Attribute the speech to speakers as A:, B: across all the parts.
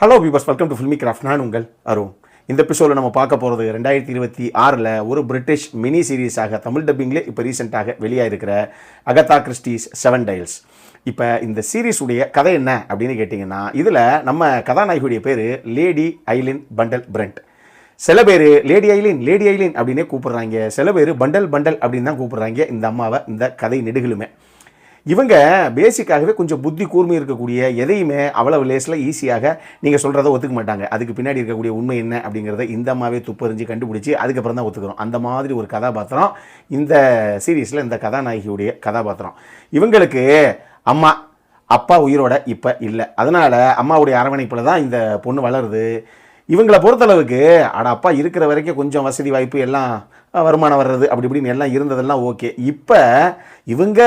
A: Hello viewers, welcome to filmi craft. நான் உங்கள் அருண். இந்த எபிசோடில் நம்ம பார்க்க போகிறது 2026 ஒரு பிரிட்டிஷ் மினி சீரீஸாக தமிழ் டப்பிங்லேயே இப்போ ரீசெண்டாக வெளியாகிருக்கிற அகதா கிறிஸ்டிஸ் 7 Dials. இப்போ இந்த சீரீஸுடைய கதை என்ன அப்படின்னு கேட்டிங்கன்னா, இதில் நம்ம கதாநாயகியுடைய பேர் லேடி ஐலின் பண்டல் பிரெண்ட். சில பேர் லேடி ஐலின் அப்படின்னே கூப்பிட்றாங்க, சில பேர் பண்டல் அப்படின்னு தான் கூப்பிட்றாங்க இந்த அம்மாவை இந்த கதை நெடுகளுமே. இவங்க பேசிக்காகவே கொஞ்சம் புத்தி கூர்மை இருக்கக்கூடிய, எதையுமே அவ்வளவு லேஸில் ஈஸியாக நீங்கள் சொல்கிறத ஒத்துக்க மாட்டாங்க. அதுக்கு பின்னாடி இருக்கக்கூடிய உண்மை என்ன அப்படிங்கிறத இந்த அம்மாவே துப்பறிஞ்சு கண்டுபிடிச்சி அதுக்கப்புறம் தான் ஒத்துக்கிறோம். அந்த மாதிரி ஒரு கதாபாத்திரம் இந்த சீரீஸில் இந்த கதாநாயகியுடைய கதாபாத்திரம். இவங்களுக்கு அம்மா அப்பா உயிரோட இப்போ இல்லை, அதனால் அம்மாவுடைய அரவணைப்பில் தான் இந்த பொண்ணு வளருது. இவங்களை பொறுத்தளவுக்கு அப்பா இருக்கிற வரைக்கும் கொஞ்சம் வசதி வாய்ப்பு எல்லாம் வருமானம் வர்றது அப்படி இப்படின்னு எல்லாம் இருந்ததெல்லாம் ஓகே. இப்போ இவங்க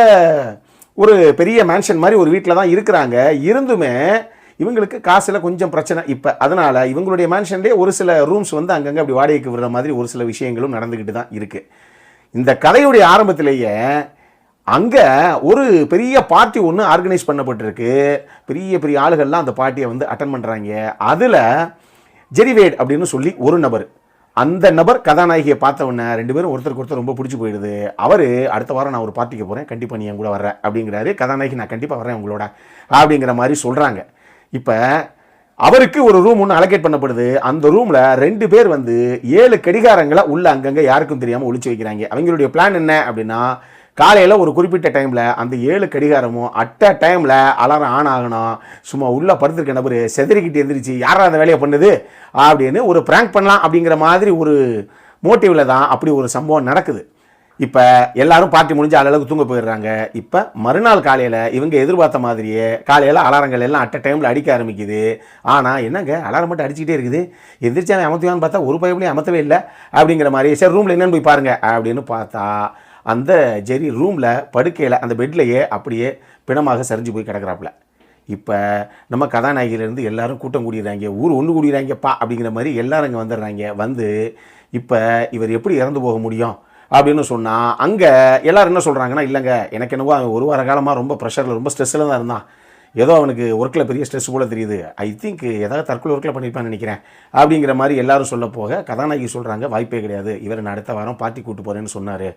A: ஒரு பெரிய மேன்ஷன் மாதிரி ஒரு வீட்டில் தான் இருக்கிறாங்க. இருந்துமே இவங்களுக்கு காசில் கொஞ்சம் பிரச்சனை இப்போ. அதனால் இவங்களுடைய மேன்ஷன்லேயே ஒரு சில ரூம்ஸ் வந்து அங்கங்கே அப்படி வாடகைக்கு விடுற மாதிரி ஒரு சில விஷயங்களும் நடந்துக்கிட்டு தான் இருக்குது. இந்த கதையுடைய ஆரம்பத்திலேயே அங்கே ஒரு பெரிய பார்ட்டி ஒன்று ஆர்கனைஸ் பண்ணப்பட்டிருக்கு. பெரிய பெரிய ஆளுகள்லாம் அந்த பார்ட்டியை வந்து அட்டன் பண்ணுறாங்க. அதில் ஜெரிவேட் அப்படின்னு சொல்லி ஒரு நபர், அந்த நபர் கதாநாயகியை பார்த்த உடனே ரெண்டு பேரும் ஒருத்தருக்கு ஒருத்தர் ரொம்ப பிடிச்சி போயிடுது. அவர் அடுத்த வாரம் நான் ஒரு பார்ட்டிக்கு போகிறேன், கண்டிப்பாக நீ என் கூட வர்றேன் அப்படிங்கிறாரு. கதாநாயகி நான் கண்டிப்பாக வரேன் உங்களோட அப்படிங்கிற மாதிரி சொல்கிறாங்க. இப்போ அவருக்கு ஒரு ரூம் ஒன்று அலோகேட் பண்ணப்படுது. அந்த ரூமில் 2 பேர் வந்து 7 கடிகாரங்களை உள்ள அங்கங்கே யாருக்கும் தெரியாமல் ஒழிச்சு வைக்கிறாங்க. அவங்களுடைய பிளான் என்ன அப்படின்னா, காலையில் ஒரு குறிப்பிட்ட டைமில் அந்த 7 கடிகாரமும் அட் அ டைமில் அலாரம் ஆன் ஆகணும். சும்மா உள்ளே படுத்திருக்க நபர் செதறிக்கிட்டு எந்திரிச்சு யாரா அந்த வேலையை பண்ணுது அப்படின்னு ஒரு ப்ராங்க் பண்ணலாம் அப்படிங்கிற மாதிரி ஒரு மோட்டிவில் தான் அப்படி ஒரு சம்பவம் நடக்குது. இப்போ எல்லாரும் பார்ட்டி முடிஞ்சு அளவுக்கு தூங்க போயிடுறாங்க. இப்போ மறுநாள் காலையில் இவங்க எதிர்பார்த்த மாதிரியே காலையில் அலாரங்கள் எல்லாம் அட் அ டைமில் அடிக்க ஆரம்பிக்குது. ஆனால் என்னங்க அலாரம் மட்டும் அடிச்சுக்கிட்டே இருக்குது, எந்திரிச்சாவே அமர்த்துவான்னு பார்த்தா ஒரு பைப்லையும் அமர்த்தவே இல்லை அப்படிங்கிற மாதிரி. சரி ரூமில் என்னென்னு போய் பாருங்கள் அப்படின்னு பார்த்தா அந்த ஜெரி ரூமில் படுக்கையில் அந்த பெட்லையே அப்படியே பிணமாக சரிஞ்சு போய் கிடக்கிறாப்புல. இப்போ நம்ம கதாநாயகிலேருந்து எல்லாரும் கூட்டம் கூடிடுறாங்க, ஊர் ஒன்று கூடிடுறாங்கப்பா அப்படிங்கிற மாதிரி எல்லாரும் இங்கே வந்துடுறாங்க. வந்து இப்போ இவர் எப்படி இறந்து போக முடியும் அப்படின்னு சொன்னால், அங்கே எல்லோரும் என்ன சொல்கிறாங்கன்னா, இல்லைங்க எனக்கு என்னவோ அவன் ஒரு வார காலமாக ரொம்ப ப்ரெஷரில் ரொம்ப ஸ்ட்ரெஸ்ஸில் தான் இருந்தான், ஏதோ அவனுக்கு ஒர்க்கில் பெரிய ஸ்ட்ரெஸ் போல் தெரியுது, ஐ திங்க் ஏதாவது தற்கொலை ஒர்க்கில் பண்ணியிருப்பான்னு நினைக்கிறேன் அப்படிங்கிற மாதிரி எல்லாரும் சொல்ல போக கதாநாயகி சொல்கிறாங்க, வாய்ப்பே கிடையாது, இவர் நான் அடுத்த வாரம் பார்ட்டி கூப்பிட்டு போகிறேன்னு சொன்னார்.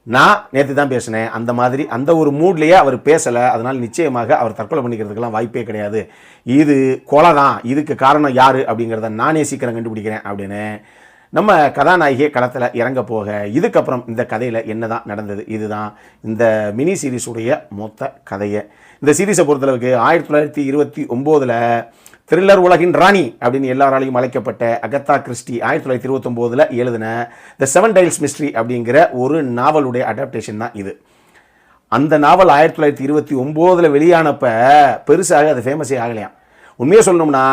A: நான் நேற்று தான் பேசினேன், அந்த மாதிரி அந்த ஒரு மூட்லேயே அவர் பேசலை, அதனால் நிச்சயமாக அவர் தற்கொலை பண்ணிக்கிறதுக்கெல்லாம் வாய்ப்பே கிடையாது, இது கொலை தான், இதுக்கு காரணம் யார் அப்படிங்கிறத நானே சீக்கிரம் கண்டுபிடிக்கிறேன் அப்படின்னு நம்ம கதாநாயகியை களத்தில் இறங்க போக, இதுக்கப்புறம் இந்த கதையில் என்ன தான் நடந்தது, இதுதான் இந்த மினி சீரீஸுடைய மொத்த கதையை. இந்த சீரீஸை பொறுத்தளவுக்கு 1929 த்ரில்லர் உலகின் ராணி அப்படின்னு எல்லாராலையும் அழைக்கப்பட்ட அகதா கிறிஸ்டி 1929 எழுதின த 7 Dials மிஸ்ட்ரி அப்படிங்கிற ஒரு நாவலுடைய அடாப்டேஷன் தான் இது. அந்த நாவல் 1929 வெளியானப்ப பெருசாக அது ஃபேமஸே ஆகலையாம். உண்மையாக சொல்லணும்னா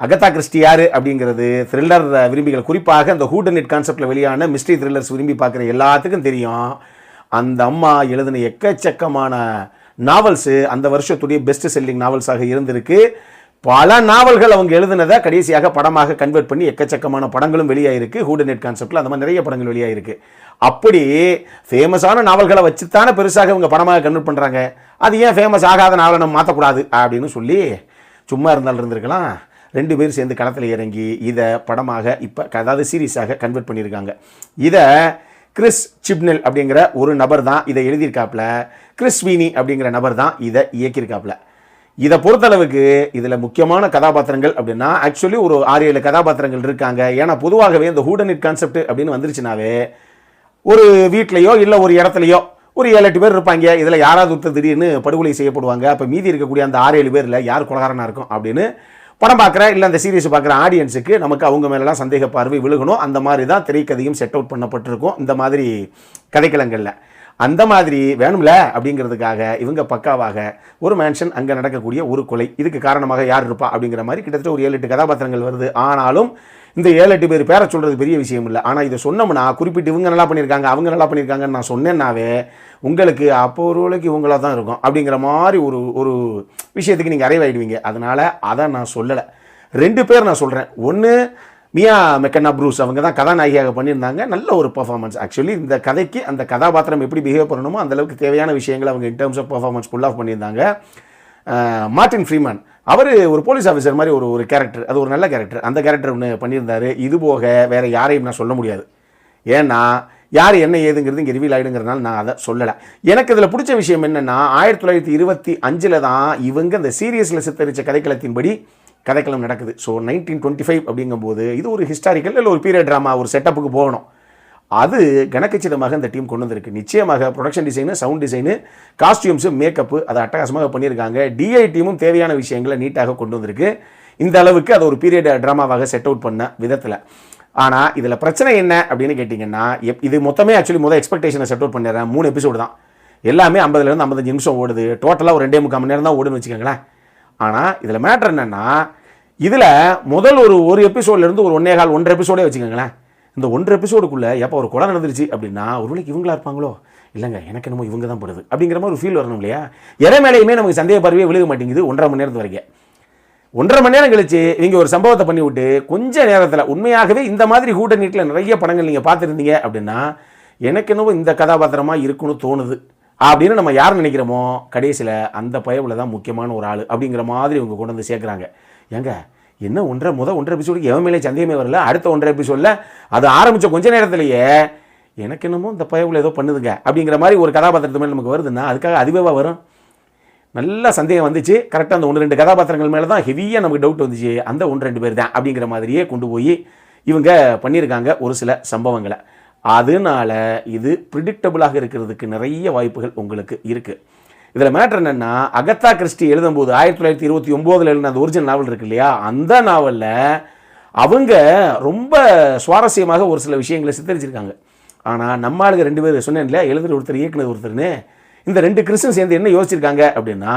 A: அகதா கிறிஸ்டி யார் அப்படிங்கிறது த்ரில்லர் விரும்பிகள், குறிப்பாக அந்த ஹூடனிட் கான்செப்டில் வெளியான மிஸ்ட்ரி த்ரில்லர்ஸ் விரும்பி பார்க்குற எல்லாத்துக்கும் தெரியும். அந்த அம்மா எழுதின எக்கச்சக்கமான நாவல்ஸு அந்த வருஷத்துடைய பெஸ்ட் செல்லிங் நாவல்ஸாக இருந்திருக்கு. பல நாவல்கள் அவங்க எழுதினதை கடைசியாக படமாக கன்வெர்ட் பண்ணி எக்கச்சக்கமான படங்களும் வெளியாகிருக்கு. ஹூடனெட் கான்செப்டில் அந்த மாதிரி நிறைய படங்கள் வெளியாகிருக்கு. அப்படி ஃபேமஸான நாவல்களை வச்சுத்தானே பெருசாக இவங்க படமாக கன்வெர்ட் பண்ணுறாங்க. அது ஏன் ஃபேமஸ் ஆகாத நாவலை நம்ம மாற்றக்கூடாது அப்படின்னு சொல்லி சும்மா இருந்தாலும் இருந்திருக்கலாம். 2 பேர் சேர்ந்து களத்தில் இறங்கி இதை படமாக இப்போ அதாவது சீரீஸாக கன்வெர்ட் பண்ணியிருக்காங்க. இதை கிறிஸ் சிப்னெல் அப்படிங்கிற ஒரு நபர் தான் இதை எழுதியிருக்காப்புல. கிறிஸ் ஸ்வீனி அப்படிங்கிற நபர் தான் இதை இயக்கியிருக்காப்புல. இதை பொறுத்தளவுக்கு இதில் முக்கியமான கதாபாத்திரங்கள் அப்படின்னா ஆக்சுவலி ஒரு 6-7 கதாபாத்திரங்கள் இருக்காங்க. ஏன்னா பொதுவாகவே இந்த ஹூடனிட் கான்செப்ட் அப்படின்னு வந்துருச்சுனாவே ஒரு வீட்லையோ இல்லை ஒரு இடத்துலையோ ஒரு 7-8 பேர் இருப்பாங்க. இதில் யாராவது ஒருத்தர் திடீர்னு படுகொலை செய்யப்படுவாங்க. அப்போ மீதி இருக்கக்கூடிய அந்த 6-7 பேரில் யார் கொலகாரனாக இருக்கும் அப்படின்னு படம் பார்க்குற இல்லை அந்த சீரீஸ் பார்க்குற ஆடியன்ஸுக்கு நமக்கு அவங்க மேலெலாம் சந்தேக பார்வை விழுகணும். அந்த மாதிரி தான் திரைக்கதையும் செட் அவுட் பண்ணப்பட்டிருக்கும் இந்த மாதிரி கதைக்களங்களில். அந்த மாதிரி வேணும்ல அப்படிங்கிறதுக்காக இவங்க பக்காவாக ஒரு மேன்ஷன் அங்கே நடக்கக்கூடிய ஒரு கொலை, இதுக்கு காரணமாக யார் இருப்பா அப்படிங்கிற மாதிரி கிட்டத்தட்ட ஒரு 7-8 கதாபாத்திரங்கள் வருது. ஆனாலும் இந்த 7-8 பேர் பேரை சொல்கிறது பெரிய விஷயம் இல்லை. ஆனால் இதை சொன்னோம்னா குறிப்பிட்டு இவங்க நல்லா பண்ணியிருக்காங்க அவங்க நல்லா பண்ணியிருக்காங்கன்னு நான் சொன்னேன்னாவே உங்களுக்கு அப்போ ஒரு வேளைக்கு இவங்களாக தான் இருக்கும் அப்படிங்கிற மாதிரி ஒரு விஷயத்துக்கு நீங்கள் அறைவாயிடுவீங்க. அதனால் அதை நான் சொல்லலை. 2 பேர் நான் சொல்கிறேன். ஒன்று மியா மெக்கன்னா ப்ரூஸ், அவங்க தான் கதாநாயகியாக பண்ணியிருந்தாங்க. நல்ல ஒரு பர்ஃபார்மன்ஸ். ஆக்சுவலி இந்த கதைக்கு அந்த கதாபாத்திரம் எப்படி பிஹேவ் பண்ணணுமோ அந்தளவுக்கு தேவையான விஷயங்களை அவங்க in terms of performance pull off பண்ணியிருந்தாங்க. மார்ட்டின் ஃப்ரீமன் அவர் ஒரு போலீஸ் ஆஃபீஸர் மாதிரி ஒரு கேரக்டர், அது ஒரு நல்ல கேரக்டர். அந்த கேரக்டர் ஒன்று பண்ணியிருந்தார். இது போக வேறு யாரையும் நான் சொல்ல முடியாது. ஏன்னா யார் என்ன ஏதுங்கிறது இங்கே ரிவீல் ஆகிடுங்கிறதுனால நான் அதை சொல்லலை. எனக்கு இதில் பிடிச்ச விஷயம் என்னென்னா 1925 தான் இவங்க இந்த சீரியஸில் சித்தரித்த கதைக்களத்தின்படி கதைக்களம் நடக்குது. ஸோ 1925 அப்படிங்கும்போது இது ஒரு ஹிஸ்டாரிக்கல் இல்லை ஒரு பீரியட் ட்ராமா, ஒரு செட்டப்புக்கு போகணும். அது கனக்கச்சிதமாக இந்த டீம் கொண்டு வந்திருக்கு. நிச்சயமாக production design, sound design, costumes, makeup அதை அட்டகாசமாக பண்ணியிருக்காங்க. டிஐ டீமும் தேவையான விஷயங்களை நீட்டாக கொண்டு வந்திருக்கு. இந்த அளவுக்கு அதை ஒரு பீரியட் ட்ராமாவாக செட் அவுட் பண்ண விதத்தில். ஆனால் இதில் பிரச்சனை என்ன அப்படின்னு கேட்டிங்கன்னா, இது மொத்தமே ஆக்சுவலி எக்ஸ்பெக்டேஷனை செட் அவுட் பண்ணிடுறேன். 3 எபிசோடு தான், எல்லாமே 50லேருந்து 55 நிமிஷம் ஓடுது. டோட்டலாக ஒரு 2.25 மணி நேரம் தான் ஓடுன்னு வச்சுக்கோங்களேன். ஆனால் இதில் மேட்ரு என்னென்னா, இதில் முதல் ஒரு எபிசோட்லேருந்து ஒரு 1.25 எபிசோடே வச்சுக்கோங்களேன். இந்த 1 எபிசோடுக்குள்ளே எப்போ ஒரு கொலை நடந்துருச்சு அப்படின்னா ஒருவேளைக்கு இவங்களா இருப்பாங்களோ, இல்லைங்க எனக்கு என்னமோ இவங்க தான் படுது அப்படிங்கிற மாதிரி ஒரு ஃபீல் வரணும் இல்லையா? இறை மேலேயுமே நமக்கு சந்தேக பார்வையே விழுக மாட்டேங்குது 1.5 மணி நேரத்து வரைக்கும். 1.5 மணி நேரம் கழிச்சு இவங்க ஒரு சம்பவத்தை பண்ணி விட்டு கொஞ்ச நேரத்தில் உண்மையாகவே இந்த மாதிரி ஹூட நீட்டில் நிறைய படங்கள் நீங்கள் பார்த்துருந்தீங்க அப்படின்னா எனக்கு என்னவோ இந்த கதாபாத்திரமாக இருக்குன்னு தோணுது அப்படின்னு நம்ம யார் நினைக்கிறோமோ, கடைசியில் அந்த பயவில் தான் முக்கியமான ஒரு ஆள் அப்படிங்கிற மாதிரி இவங்க கொண்டு வந்து சேர்க்குறாங்க. ஏங்க என்ன 1.5 எபிசோடுக்கு எவன் மேலே சந்தேகமே வரல. அடுத்த 1.5 எபிசோடில் அது ஆரம்பித்த கொஞ்ச நேரத்திலேயே எனக்கு என்னமோ இந்த பயவில் ஏதோ பண்ணுதுங்க அப்படிங்கிற மாதிரி ஒரு கதாபாத்திரத்து மேலே நமக்கு வருதுன்னா அதுக்காக அதுவே வரும். நல்ல சந்தேகம் வந்துச்சு. கரெக்டாக அந்த 1-2 கதாபாத்திரங்கள் மேலே தான் ஹெவியாக நமக்கு டவுட் வந்துச்சு. அந்த 1-2 பேர் தான் அப்படிங்கிற மாதிரியே கொண்டு போய் இவங்க பண்ணியிருக்காங்க ஒரு சில சம்பவங்களை. அதனால இது ப்ரிடிக்டபுளாக இருக்கிறதுக்கு நிறைய வாய்ப்புகள் உங்களுக்கு இருக்குது. இதில் மேட்ரு என்னென்னா, அகத்தா கிறிஸ்டி எழுதும்போது 1929 எழுதின அந்த ஒரிஜினல் நாவல் இருக்கு இல்லையா, அந்த நாவலில் அவங்க ரொம்ப சுவாரஸ்யமாக ஒரு சில விஷயங்களை சித்தரிச்சிருக்காங்க. ஆனால் நம்ம ஆளுங்க 2 பேர் சொன்னேன் இல்லையா, எழுதுகிற ஒருத்தர் இயக்குனர் ஒருத்தர்னு, இந்த 2 கிறிஸ்டின் சேர்ந்து என்ன யோசிச்சிருக்காங்க அப்படின்னா,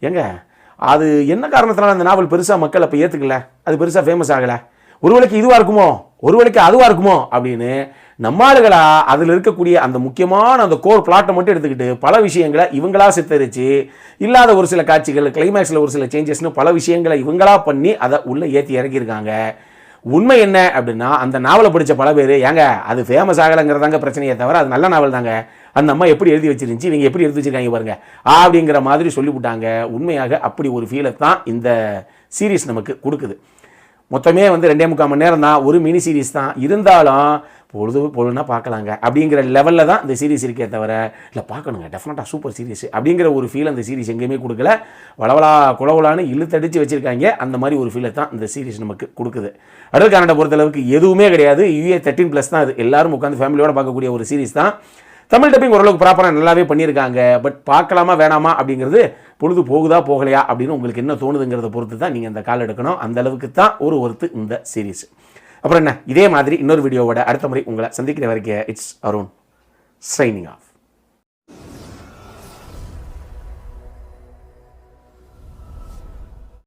A: ஏங்க அது என்ன காரணத்தினால அந்த நாவல் பெருசாக மக்கள் அப்போ ஏற்றுக்கல, அது பெருசாக ஃபேமஸ் ஆகலை, ஒருவேளைக்கு இதுவாக இருக்குமோ, ஒருவேளைக்கு அதுவாக இருக்குமோ அப்படின்னு நம்மளுகளா அதில் இருக்கக்கூடிய அந்த முக்கியமான அந்த கோர் பிளாட்டை மட்டும் எடுத்துக்கிட்டு பல விஷயங்களை இவங்களா சித்தரித்து இல்லாத ஒரு சில காட்சிகள், கிளைமேக்ஸில் ஒரு சில சேஞ்சஸ்னு பல விஷயங்களை இவங்களா பண்ணி அதை உள்ளே ஏற்றி இறக்கியிருக்காங்க. உண்மை என்ன அப்படின்னா, அந்த நாவலை படித்த பல பேர் ஏங்க அது ஃபேமஸ் ஆகலைங்கிறதாங்க பிரச்சனையே தவிர அது நல்ல நாவல் தாங்க, அந்த அம்மா எப்படி எழுதி வச்சிருந்துச்சு, இவங்க எப்படி எடுத்து வச்சிருக்காங்க பாருங்க அப்படிங்கிற மாதிரி சொல்லிவிட்டாங்க. உண்மையாக அப்படி ஒரு ஃபீலை தான் இந்த சீரீஸ் நமக்கு கொடுக்குது. மொத்தமே 2.25 மணி நேரம் தான், ஒரு மினி சீரீஸ் தான். இருந்தாலும் பொழுதுனா பார்க்கலாங்க அப்படிங்கிற லெவலில் தான் இந்த சீரீஸ் இருக்கே தவிர இல்லை பார்க்கணுங்க டெஃபினட்டாக சூப்பர் சீரீஸ் அப்படிங்கிற ஒரு ஃபீல் அந்த சீரீஸ் எங்கேயுமே கொடுக்கல. வளவலா குளவலான்னு இழுத்தடிச்சு வச்சுருக்காங்க. அந்த மாதிரி ஒரு ஃபீலை தான் இந்த சீரீஸ் நமக்கு கொடுக்குது. அடுத்த கனடா பொறுத்தளவுக்கு எதுவுமே கிடையாது. UA 13+ தான். அது எல்லாரும் உட்காந்து ஃபேமிலியோடு பார்க்கக்கூடிய ஒரு சீரீஸ் தான். தமிழ் டப்பிங் ஓரளவுக்கு ப்ராப்பராக நல்லாவே பண்ணியிருக்காங்க. பட் பார்க்கலாமா வேணாமா அப்படிங்கிறது பொழுது போகுதா போகலையா அப்படின்னு உங்களுக்கு என்ன தோணுதுங்கிறத பொறுத்து தான் நீங்கள் இந்த கால் எடுக்கணும். அந்த அளவுக்கு தான் ஒருத்து இந்த சீரீஸ். அப்புறம் என்ன, இதே மாதிரி இன்னொரு வீடியோவோட அடுத்த முறை உங்களை சந்திக்கிற வரைக்கும் இட்ஸ் அருண் சைனிங் ஆஃப்.